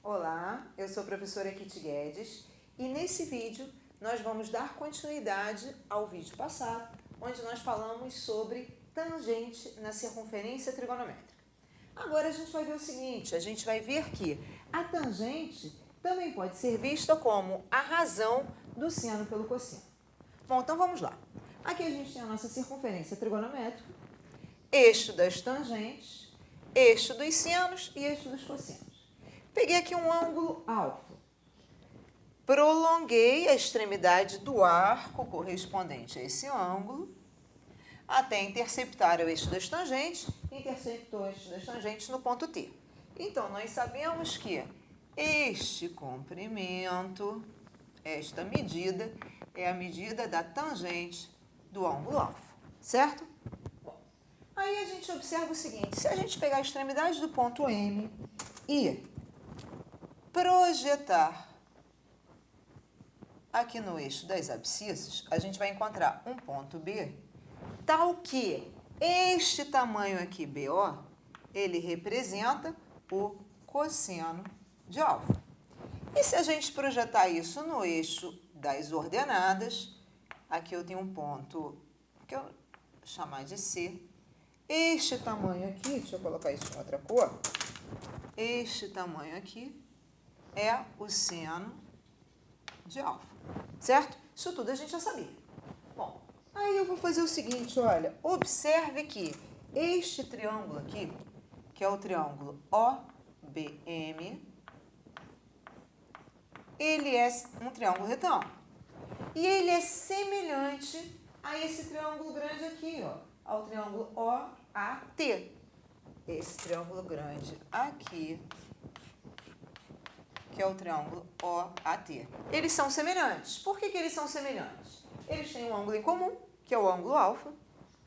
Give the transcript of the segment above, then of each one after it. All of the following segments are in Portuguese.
Olá, eu sou a professora Kitty Guedes e nesse vídeo nós vamos dar continuidade ao vídeo passado, onde nós falamos sobre tangente na circunferência trigonométrica. Agora a gente vai ver o seguinte, a gente vai ver que a tangente também pode ser vista como a razão do seno pelo cosseno. Bom, então vamos lá. Aqui a gente tem a nossa circunferência trigonométrica, eixo das tangentes, eixo dos senos e eixo dos cossenos. Peguei aqui um ângulo alfa. Prolonguei a extremidade do arco correspondente a esse ângulo até interceptar o eixo das tangentes, interceptou o eixo das tangentes no ponto T. Então, nós sabemos que este comprimento, esta medida, é a medida da tangente do ângulo alfa, certo? Bom, aí a gente observa o seguinte, se a gente pegar a extremidade do ponto M e projetar aqui no eixo das abscissas, a gente vai encontrar um ponto B, tal que este tamanho aqui, BO, ele representa o cosseno de alfa. E se a gente projetar isso no eixo das ordenadas, aqui eu tenho um ponto que eu vou chamar de C. Este tamanho aqui, deixa eu colocar isso com outra cor, este tamanho aqui é o seno de alfa, certo? Isso tudo a gente já sabia. Bom, aí eu vou fazer o seguinte, olha, observe que este triângulo aqui, que é o triângulo OBM, ele é um triângulo retângulo. E ele é semelhante a esse triângulo grande aqui, ó, ao triângulo OAT. Esse triângulo grande aqui, que é o triângulo OAT. Eles são semelhantes. Por que eles são semelhantes? Eles têm um ângulo em comum, que é o ângulo alfa.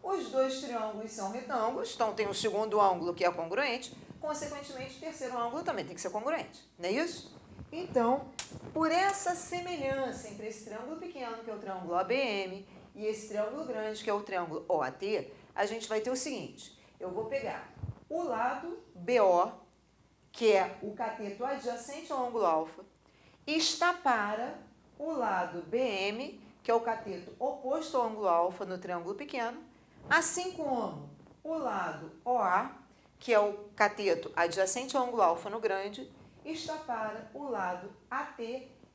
Os dois triângulos são retângulos, então tem um segundo ângulo que é congruente. Consequentemente, o terceiro ângulo também tem que ser congruente. Não é isso? Então, por essa semelhança entre esse triângulo pequeno, que é o triângulo OBM, e esse triângulo grande, que é o triângulo OAT, a gente vai ter o seguinte. Eu vou pegar o lado BO, que é o cateto adjacente ao ângulo alfa, está para o lado BM, que é o cateto oposto ao ângulo alfa no triângulo pequeno, assim como o lado OA, que é o cateto adjacente ao ângulo alfa no grande, está para o lado AT,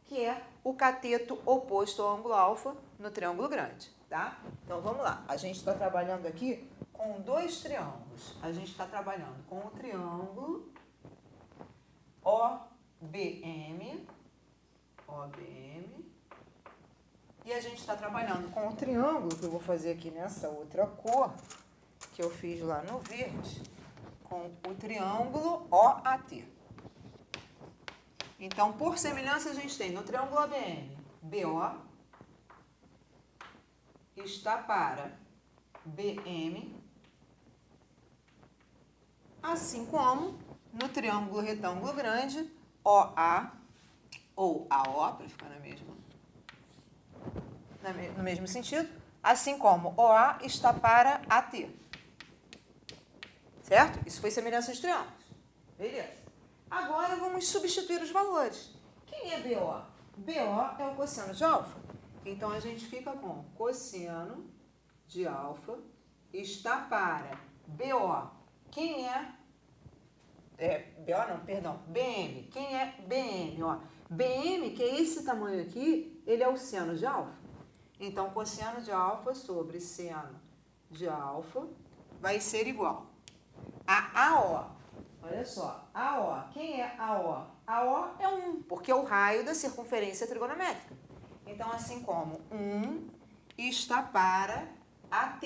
que é o cateto oposto ao ângulo alfa no triângulo grande, tá? Então, vamos lá. A gente está trabalhando aqui com dois triângulos. A gente está trabalhando com o triângulo OBM, e a gente está trabalhando com o triângulo, que eu vou fazer aqui nessa outra cor, que eu fiz lá no verde, com o triângulo OAT. Então, por semelhança, a gente tem no triângulo OBM, BO está para BM, assim como no triângulo retângulo grande, OA, ou AO, para ficar no mesmo sentido, assim como OA está para AT. Certo? Isso foi semelhança de triângulos. Beleza. Agora vamos substituir os valores. Quem é BO? BO é o cosseno de alfa. Então, a gente fica com cosseno de alfa está para BO. Quem é BO não, perdão, BM. Quem é BM? Ó, BM, que é esse tamanho aqui, ele é o seno de alfa. Então, cosseno de alfa sobre seno de alfa vai ser igual a AO. Olha só, AO. Quem é AO? AO é 1, porque é o raio da circunferência trigonométrica. Então, assim como 1 está para AT.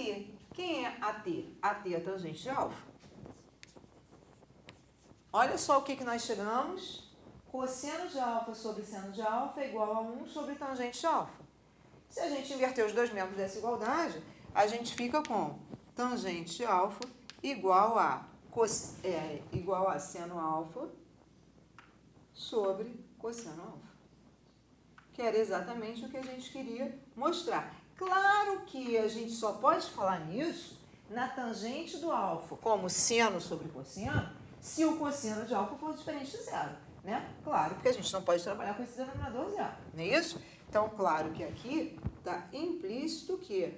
Quem é AT? AT é a tangente de alfa. Olha só o que nós chegamos. Cosseno de alfa sobre seno de alfa é igual a 1 sobre tangente de alfa. Se a gente inverter os dois membros dessa igualdade, a gente fica com tangente de alfa igual a seno alfa sobre cosseno alfa. Que era exatamente o que a gente queria mostrar. Claro que a gente só pode falar nisso na tangente do alfa como seno sobre cosseno, se o cosseno de alfa for diferente de zero. né? Claro, porque a gente não pode trabalhar com esse denominador zero, não é isso? Então, claro que aqui está implícito que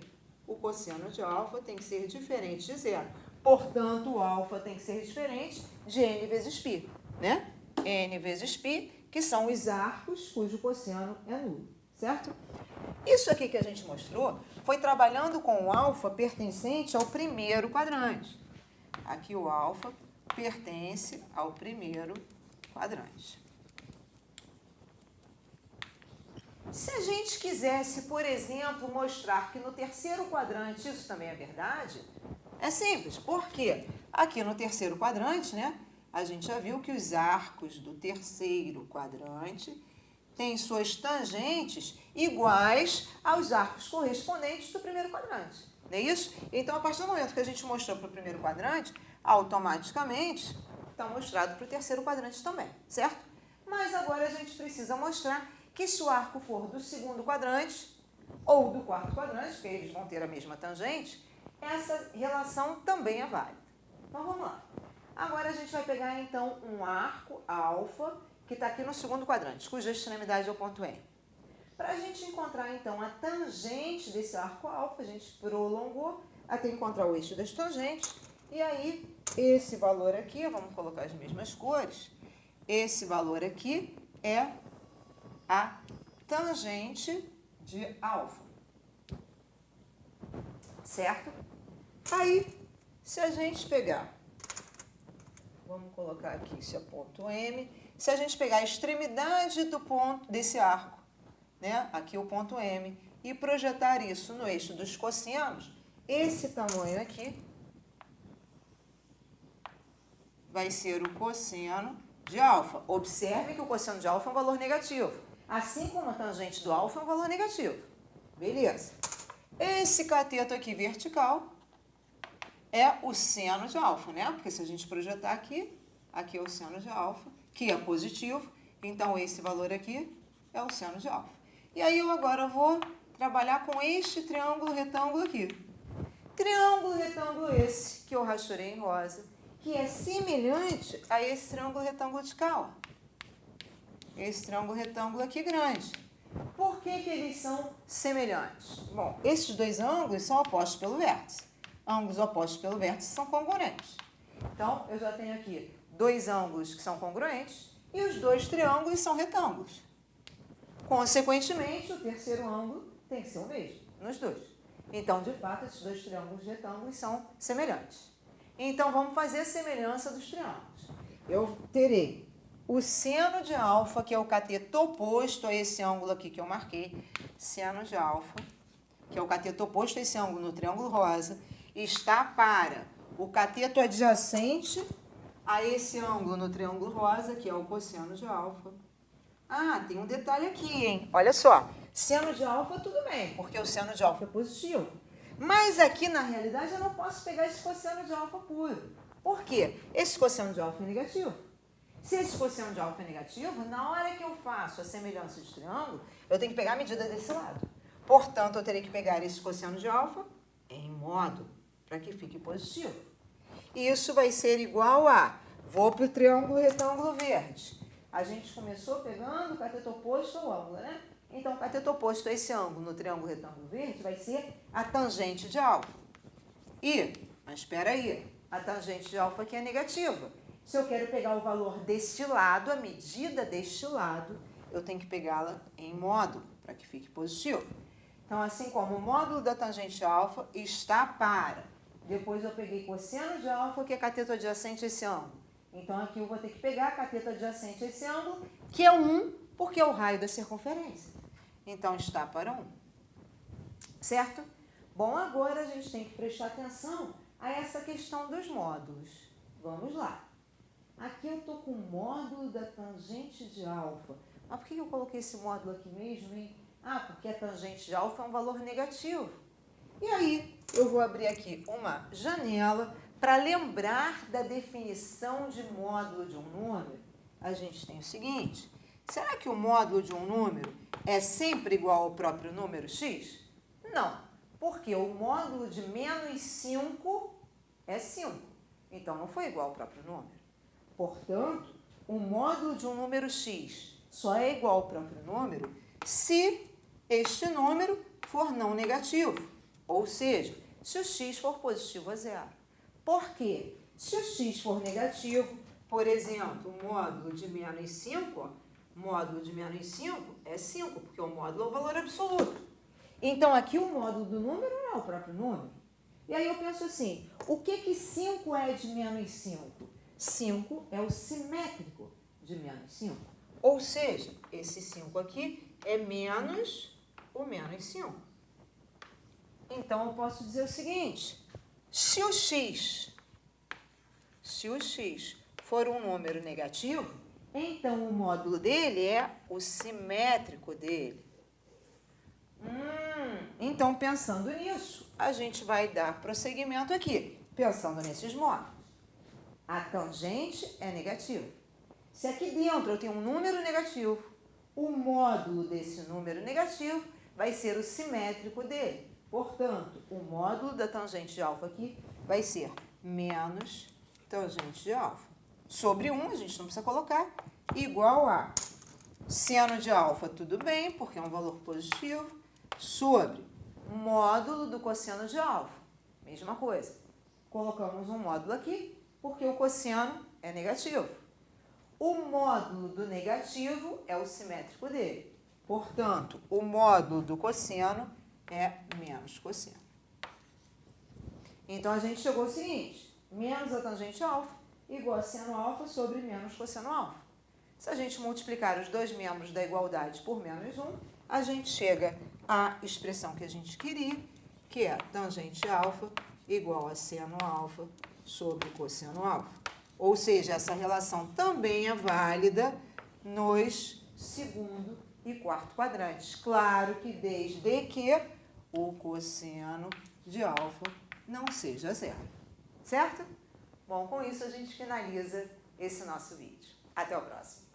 o cosseno de alfa tem que ser diferente de zero. Portanto, o alfa tem que ser diferente de n vezes π, né? N vezes π, que são os arcos cujo cosseno é nulo, certo? Isso aqui que a gente mostrou foi trabalhando com o alfa pertencente ao primeiro quadrante. Aqui o alfa pertence ao primeiro quadrante. Se a gente quisesse, por exemplo, mostrar que no terceiro quadrante isso também é verdade, é simples. Por quê? Aqui no terceiro quadrante, né, a gente já viu que os arcos do terceiro quadrante têm suas tangentes iguais aos arcos correspondentes do primeiro quadrante. Não é isso? Então, a partir do momento que a gente mostrou para o primeiro quadrante, automaticamente está mostrado para o terceiro quadrante também, certo? Mas agora a gente precisa mostrar que se o arco for do segundo quadrante ou do quarto quadrante, porque eles vão ter a mesma tangente, essa relação também é válida. Então, vamos lá. Agora a gente vai pegar, então, um arco alfa, que está aqui no segundo quadrante, cuja extremidade é o ponto N. Para a gente encontrar, então, a tangente desse arco alfa, a gente prolongou até encontrar o eixo das tangentes. E aí, esse valor aqui, vamos colocar as mesmas cores, esse valor aqui é a tangente de alfa, certo? Aí, se a gente pegar, vamos colocar aqui, esse é ponto M, se a gente pegar a extremidade do ponto desse arco, né, aqui o ponto M, e projetar isso no eixo dos cossenos, esse tamanho aqui vai ser o cosseno de alfa. Observe que o cosseno de alfa é um valor negativo, assim como a tangente do alfa é um valor negativo. Beleza. Esse cateto aqui vertical é o seno de alfa, né? Porque se a gente projetar aqui, aqui é o seno de alfa, que é positivo, então esse valor aqui é o seno de alfa. E aí eu agora vou trabalhar com este triângulo retângulo aqui. Triângulo retângulo esse, que eu rasturei em rosa, que é semelhante a esse triângulo retângulo de cá, ó. Esse triângulo retângulo aqui grande. Por que que eles são semelhantes? Bom, esses dois ângulos são opostos pelo vértice. Ângulos opostos pelo vértice são congruentes. Então, eu já tenho aqui dois ângulos que são congruentes e os dois triângulos são retângulos. Consequentemente, o terceiro ângulo tem que ser o mesmo nos dois. Então, de fato, esses dois triângulos retângulos são semelhantes. Então, vamos fazer a semelhança dos triângulos. Eu terei o seno de alfa, que é o cateto oposto a esse ângulo aqui que eu marquei, seno de alfa, que é o cateto oposto a esse ângulo no triângulo rosa, está para o cateto adjacente a esse ângulo no triângulo rosa, que é o cosseno de alfa. Ah, tem um detalhe aqui, hein? Olha só, seno de alfa tudo bem, porque o seno de alfa é positivo. Mas aqui, na realidade, eu não posso pegar esse cosseno de alfa puro. Por quê? Esse cosseno de alfa é negativo. Se esse cosseno de alfa é negativo, na hora que eu faço a semelhança de triângulo, eu tenho que pegar a medida desse lado. Portanto, eu terei que pegar esse cosseno de alfa em módulo, para que fique positivo. Isso vai ser igual a, vou para o triângulo retângulo verde. A gente começou pegando o cateto oposto ao ângulo, né? Então, o cateto oposto a esse ângulo no triângulo retângulo verde vai ser a tangente de alfa. Mas espera aí, a tangente de alfa aqui é negativa. Se eu quero pegar o valor deste lado, a medida deste lado, eu tenho que pegá-la em módulo, para que fique positivo. Então, assim como o módulo da tangente alfa está para, depois eu peguei cosseno de alfa, que é cateto adjacente a esse ângulo. Então, aqui eu vou ter que pegar cateto adjacente a esse ângulo, que é 1, porque é o raio da circunferência. Então, está para 1. Certo? Bom, agora a gente tem que prestar atenção a essa questão dos módulos. Vamos lá. Aqui eu estou com o módulo da tangente de alfa. Mas por que eu coloquei esse módulo aqui mesmo, hein? Ah, porque a tangente de alfa é um valor negativo. E aí, eu vou abrir aqui uma janela para lembrar da definição de módulo de um número. A gente tem o seguinte: será que o módulo de um número é sempre igual ao próprio número x? Não, porque o módulo de menos 5 é 5. Então, não foi igual ao próprio número. Portanto, o módulo de um número x só é igual ao próprio número se este número for não negativo, ou seja, se o x for positivo a zero. Por quê? Se o x for negativo, por exemplo, o módulo de menos 5, módulo de menos 5 é 5, porque o módulo é o valor absoluto. Então, aqui o módulo do número não é o próprio número. E aí eu penso assim, o que 5 é de menos 5? 5 é o simétrico de menos 5. Ou seja, esse 5 aqui é menos o menos 5. Então, eu posso dizer o seguinte, se o x for um número negativo, então o módulo dele é o simétrico dele. Então, pensando nisso, a gente vai dar prosseguimento aqui, pensando nesses módulos. A tangente é negativa. Se aqui dentro eu tenho um número negativo, o módulo desse número negativo vai ser o simétrico dele. Portanto, o módulo da tangente de alfa aqui vai ser menos tangente de alfa. Sobre 1, a gente não precisa colocar, igual a seno de alfa, tudo bem, porque é um valor positivo, sobre módulo do cosseno de alfa. Mesma coisa. Colocamos um módulo aqui, porque o cosseno é negativo. O módulo do negativo é o simétrico dele. Portanto, o módulo do cosseno é menos cosseno. Então, a gente chegou ao seguinte, menos a tangente alfa igual a seno alfa sobre menos cosseno alfa. Se a gente multiplicar os dois membros da igualdade por menos 1, a gente chega à expressão que a gente queria, que é tangente alfa igual a seno alfa sobre cosseno alfa. Ou seja, essa relação também é válida nos segundo e quarto quadrantes. Claro que desde que o cosseno de alfa não seja zero. Certo? Bom, com isso a gente finaliza esse nosso vídeo. Até o próximo.